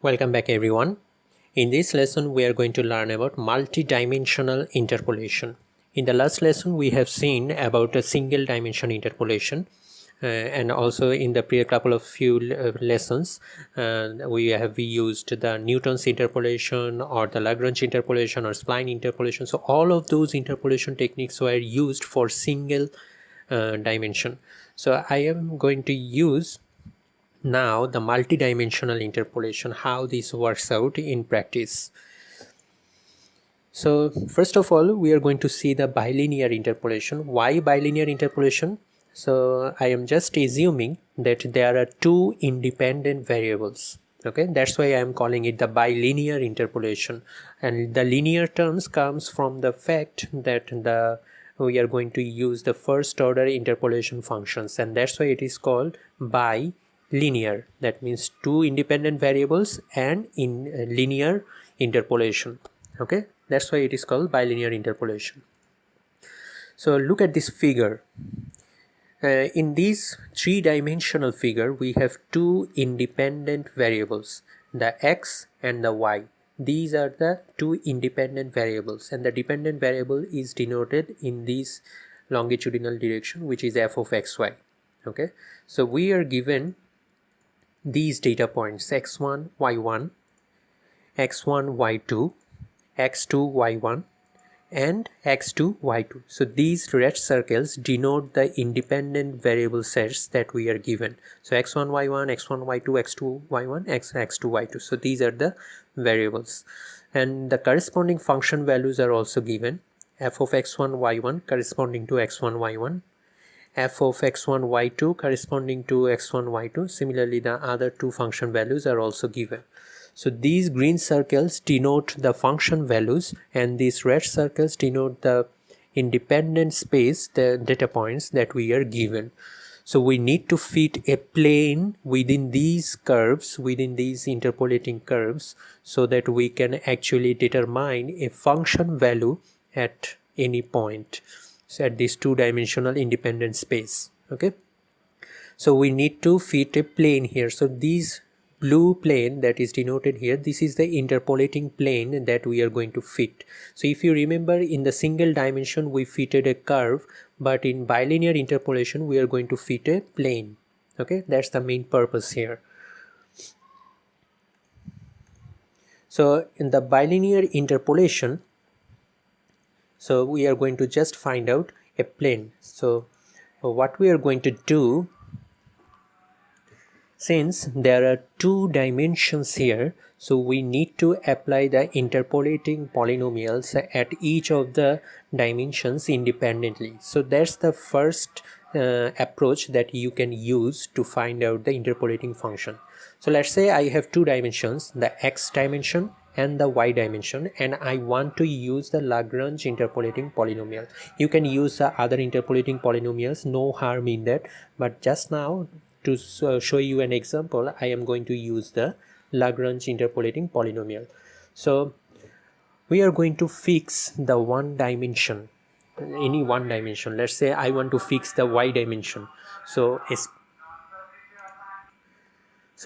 Welcome back everyone. In this lesson we are going to learn about multi-dimensional interpolation. In the last lesson we have seen about a single dimension interpolation and also in the previous couple of few lessons we used the Newton's interpolation or the Lagrange interpolation or spline interpolation. So all of those interpolation techniques were used for single dimension. So I am going to use now the multidimensional interpolation, how this works out in practice. So first of all we are going to see the bilinear interpolation. Why bilinear interpolation? So I am just assuming that there are two independent variables. Okay, that's why I am calling it the bilinear interpolation, and the linear terms comes from the fact that we are going to use the first order interpolation functions, and that's why it is called bilinear. That means two independent variables and in linear interpolation. Okay, that's why it is called bilinear interpolation. So look at this figure. In this three-dimensional figure we have two independent variables, the x and the y. These are the two independent variables, and the dependent variable is denoted in this longitudinal direction, which is f of xy. Okay, so we are given these data points x1 y1, x1 y2, x2 y1 and x2 y2. So these red circles denote the independent variable sets that we are given. So x1 y1, x1 y2, x2 y1, x2 y2. So these are the variables, and the corresponding function values are also given. F of x1 y1 corresponding to x1 y1, f of x1 y2 corresponding to x1 y2. Similarly the other two function values are also given. So these green circles denote the function values and these red circles denote the independent space, the data points that we are given. So we need to fit a plane within these curves, within these interpolating curves, so that we can actually determine a function value at any point, so at this two-dimensional independent space. Okay, so we need to fit a plane here. So these blue plane that is denoted here, this is the interpolating plane that we are going to fit. So if you remember, in the single dimension we fitted a curve, but in bilinear interpolation we are going to fit a plane. Okay, that's the main purpose here. So in the bilinear interpolation, so we are going to just find out a plane. So what we are going to do, since there are two dimensions here, so we need to apply the interpolating polynomials at each of the dimensions independently. So that's the first approach that you can use to find out the interpolating function. So let's say I have two dimensions, the x dimension and the y dimension, and I want to use the Lagrange interpolating polynomial. You can use the other interpolating polynomials, no harm in that, but just now to show you an example, I am going to use the Lagrange interpolating polynomial. So we are going to fix the one dimension, any one dimension. Let's say I want to fix the y dimension. So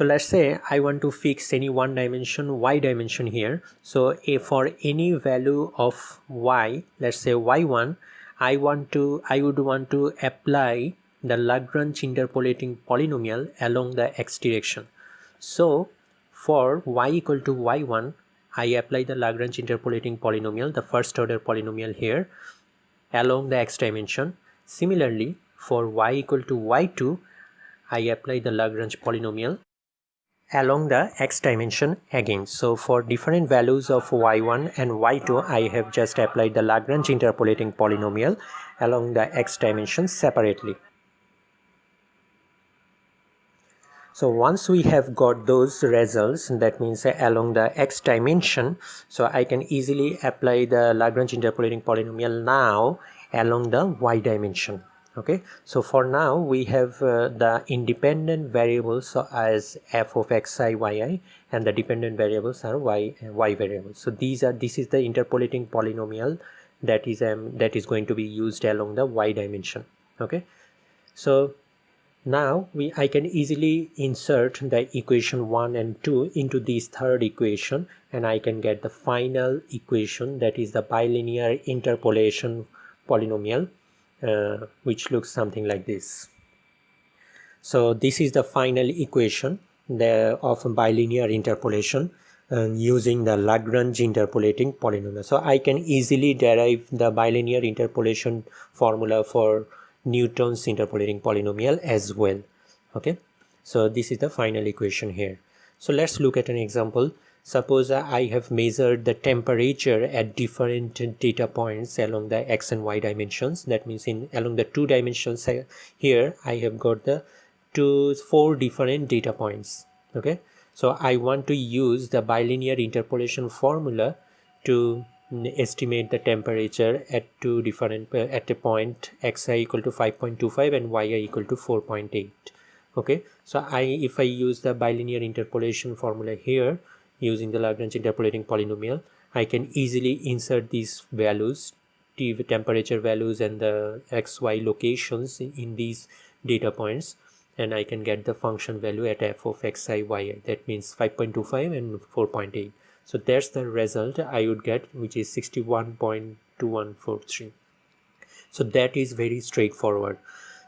let's say I want to fix any one dimension y dimension here. So for any value of y, let's say y1, I would want to apply the Lagrange interpolating polynomial along the x direction. So for y equal to y1, I apply the Lagrange interpolating polynomial, the first order polynomial here, along the x dimension. Similarly, for y equal to y2, I apply the Lagrange polynomial along the x dimension again. So for different values of y1 and y2, I have just applied the Lagrange interpolating polynomial along the x dimension separately. So once we have got those results, that means along the x dimension, so I can easily apply the Lagrange interpolating polynomial now along the y dimension. Okay, so for now we have the independent variables as f of xi yi, and the dependent variables are y variables. So this is the interpolating polynomial that is going to be used along the y dimension. Okay, so Now I can easily insert the equation 1 and 2 into this third equation, and I can get the final equation, that is the bilinear interpolation polynomial, which looks something like this. So this is the final equation of bilinear interpolation using the Lagrange interpolating polynomial. So I can easily derive the bilinear interpolation formula for Newton's interpolating polynomial as well. Okay, so this is the final equation here. So let's look at an example. Suppose I have measured the temperature at different data points along the x and y dimensions. That means along the 2 dimensions here I have got the 4 different data points. Okay, so I want to use the bilinear interpolation formula to estimate the temperature at two different at a point xi equal to 5.25 and yi equal to 4.8. Okay, so if I use the bilinear interpolation formula here using the Lagrange interpolating polynomial, I can easily insert these values, temperature values and the xy locations in these data points, and I can get the function value at f of xi yi. That means 5.25 and 4.8. so that's the result I would get, which is 61.2143. so that is very straightforward.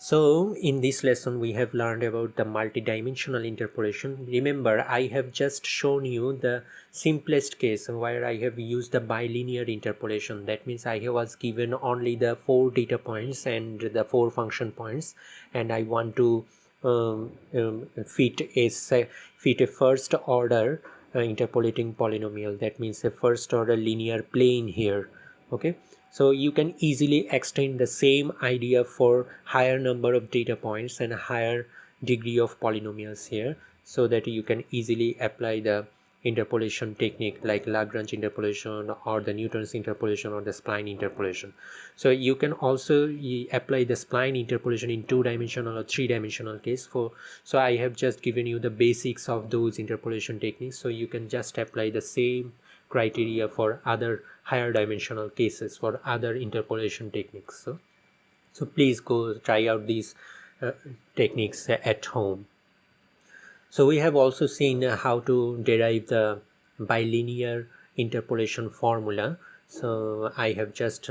So in this lesson we have learned about the multidimensional interpolation. Remember, I have just shown you the simplest case where I have used the bilinear interpolation. That means I was given only the 4 data points and the 4 function points, and I want to fit a first order interpolating polynomial. That means a first order linear plane here. Okay, so you can easily extend the same idea for higher number of data points and higher degree of polynomials here, so that you can easily apply the interpolation technique like Lagrange interpolation or the Newton's interpolation or the spline interpolation. So you can also apply the spline interpolation in 2-dimensional or 3-dimensional case. So I have just given you the basics of those interpolation techniques, so you can just apply the same criteria for other higher dimensional cases for other interpolation techniques. So please go try out these techniques at home. So we have also seen how to derive the bilinear interpolation formula. So I have just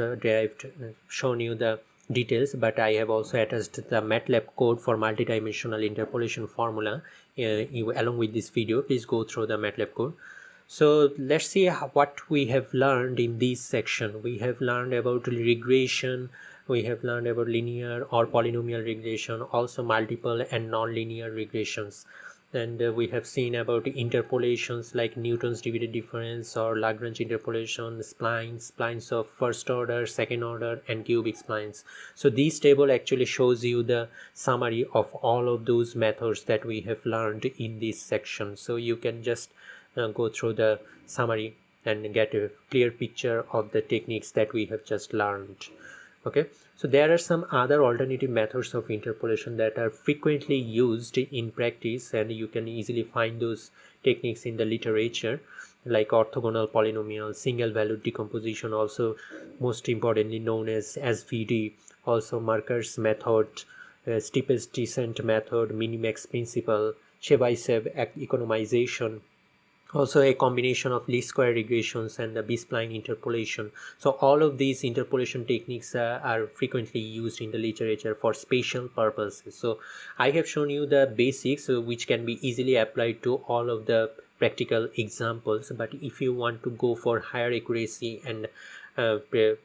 shown you the details, but I have also attached the MATLAB code for multidimensional interpolation formula along with this video. Please go through the MATLAB code. So let's see what we have learned in this section. We have learned about regression, we have learned about linear or polynomial regression, also multiple and non-linear regressions, and we have seen about interpolations like Newton's divided difference or Lagrange interpolation, splines of first order, second order and cubic splines. So this table actually shows you the summary of all of those methods that we have learned in this section. So you can just go through the summary and get a clear picture of the techniques that we have just learned. Okay, so there are some other alternative methods of interpolation that are frequently used in practice, and you can easily find those techniques in the literature, like orthogonal polynomial, single value decomposition, also most importantly known as SVD, also Markers method, steepest descent method, minimax principle, Chebyshev economization, also a combination of least square regressions and the B-spline interpolation. So all of these interpolation techniques are frequently used in the literature for spatial purposes. So I have shown you the basics which can be easily applied to all of the practical examples, but if you want to go for higher accuracy and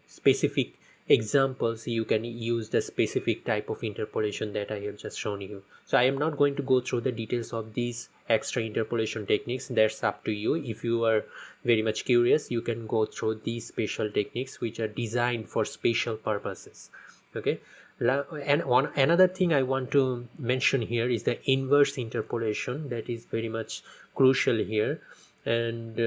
specific examples, you can use the specific type of interpolation that I have just shown you. So I am not going to go through the details of these extra interpolation techniques. That's up to you. If you are very much curious, you can go through these special techniques which are designed for spatial purposes. Okay, and another thing I want to mention here is the inverse interpolation. That is very much crucial here. And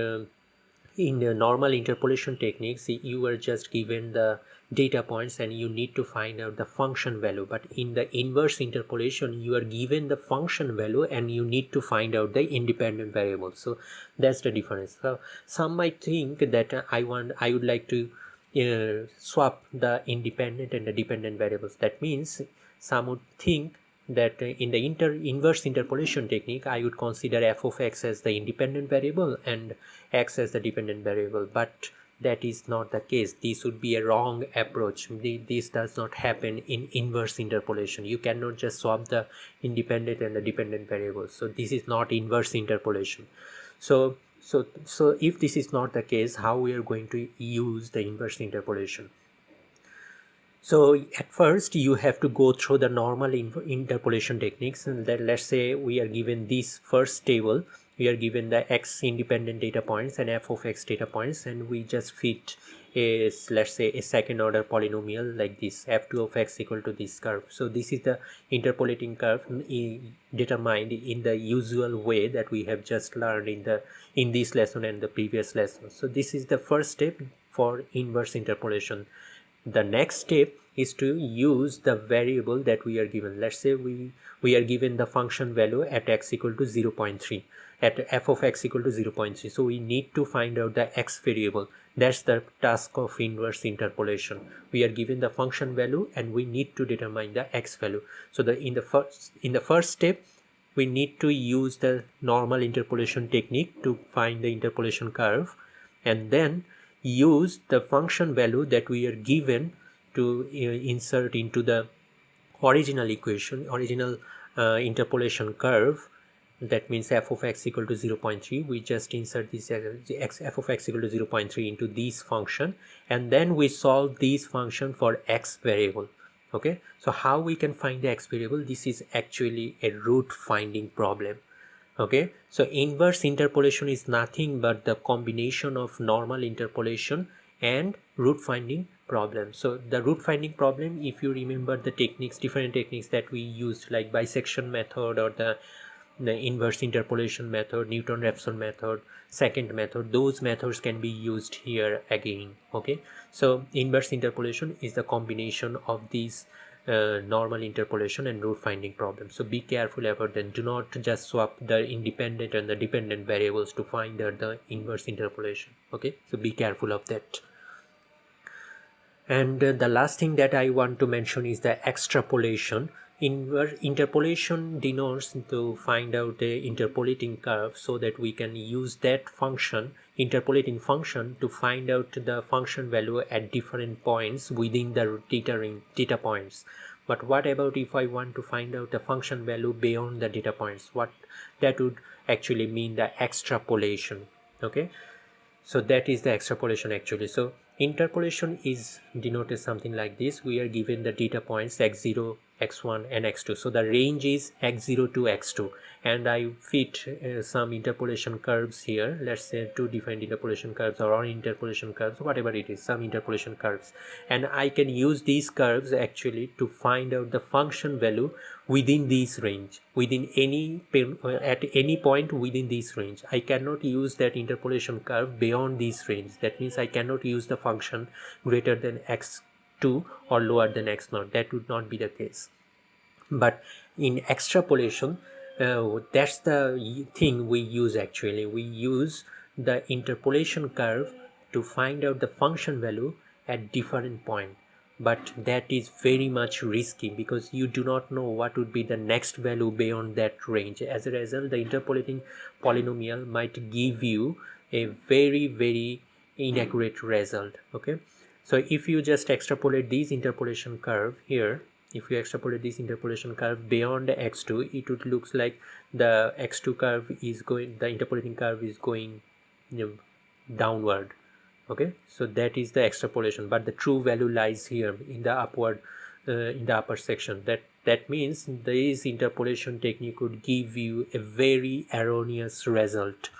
in the normal interpolation techniques, you are just given the data points and you need to find out the function value, but in the inverse interpolation you are given the function value and you need to find out the independent variables. So that's the difference. So some might think that I would like to swap the independent and the dependent variables. That means some would think that in the inverse interpolation technique, I would consider f of x as the independent variable and x as the dependent variable, but that is not the case. This would be a wrong approach. This does not happen in inverse interpolation. You cannot just swap the independent and the dependent variables. So this is not inverse interpolation. So if this is not the case, how we are going to use the inverse interpolation? So at first you have to go through the normal interpolation techniques, and that, let's say we are given this first table, we are given the x independent data points and f of x data points, and we just fit a, let's say, a second order polynomial like this, f2 of x equal to this curve. So this is the interpolating curve determined in the usual way that we have just learned in this lesson and the previous lesson. So this is the first step for inverse interpolation. The next step is to use the variable that we are given. Let's say we are given the function value at x equal to 0.3, at f of x equal to 0.3. So we need to find out the x variable. That's the task of inverse interpolation. We are given the function value and we need to determine the x value. So in the first step, we need to use the normal interpolation technique to find the interpolation curve, and then use the function value that we are given to insert into the original equation, original interpolation curve. That means f of x equal to 0.3. We just insert this f of x equal to 0.3 into this function, and then we solve this function for x variable. Okay, so how we can find the x variable? This is actually a root finding problem. Okay, so inverse interpolation is nothing but the combination of normal interpolation and root finding problem. So the root finding problem, if you remember the techniques, different techniques that we used, like bisection method or the inverse interpolation method, Newton-Raphson method, second method, those methods can be used here again. Okay, so inverse interpolation is the combination of these normal interpolation and root finding problem. So be careful about them. Do not just swap the independent and the dependent variables to find the inverse interpolation. Okay, so be careful of that. And the last thing that I want to mention is the extrapolation. Interpolation denotes to find out the interpolating curve, so that we can use that function, interpolating function, to find out the function value at different points within the data points. But what about if I want to find out the function value beyond the data points? What that would actually mean, the extrapolation. Okay, so that is the extrapolation actually. So interpolation is denoted something like this. We are given the data points x0, x1 and x2. So the range is x0 to x2, and I fit some interpolation curves here. Let's say two different interpolation curves or interpolation curves, whatever it is, some interpolation curves, and I can use these curves actually to find out the function value within this range, within any at any point within this range. I cannot use that interpolation curve beyond this range. That means I cannot use the function greater than x2 or lower than x0. That would not be the case. But in extrapolation, that's the thing we use actually. We use the interpolation curve to find out the function value at different point. But that is very much risky, because you do not know what would be the next value beyond that range. As a result, the interpolating polynomial might give you a very inaccurate result. Okay, so if you just extrapolate this interpolation curve here, if you extrapolate this interpolation curve beyond x2, it would looks like the x2 curve is going, the interpolating curve is going, downward. Okay, so that is the extrapolation, but the true value lies here in the upward, in the upper section. That means this interpolation technique would give you a very erroneous result.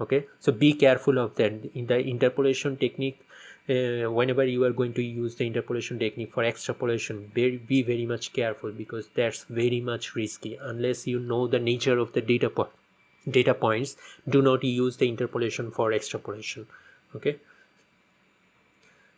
Okay, so be careful of that. In the interpolation technique, whenever you are going to use the interpolation technique for extrapolation, be very much careful, because that's very much risky. Unless you know the nature of the data points, do not use the interpolation for extrapolation. Okay,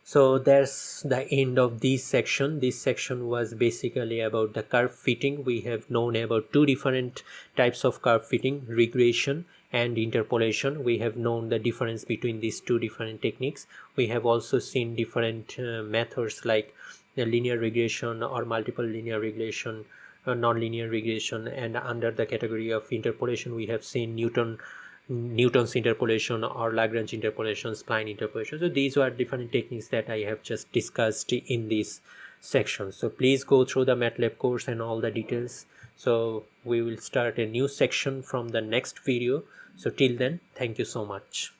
so that's the end of this section. This section was basically about the curve fitting. We have known about two different types of curve fitting, regression and interpolation. We have known the difference between these two different techniques. We have also seen different methods like the linear regression or multiple linear regression, nonlinear regression, and under the category of interpolation we have seen Newton's interpolation or Lagrange interpolation, spline interpolation. So these were different techniques that I have just discussed in this section. So please go through the MATLAB course and all the details. So we will start a new section from the next video. So till then, thank you so much.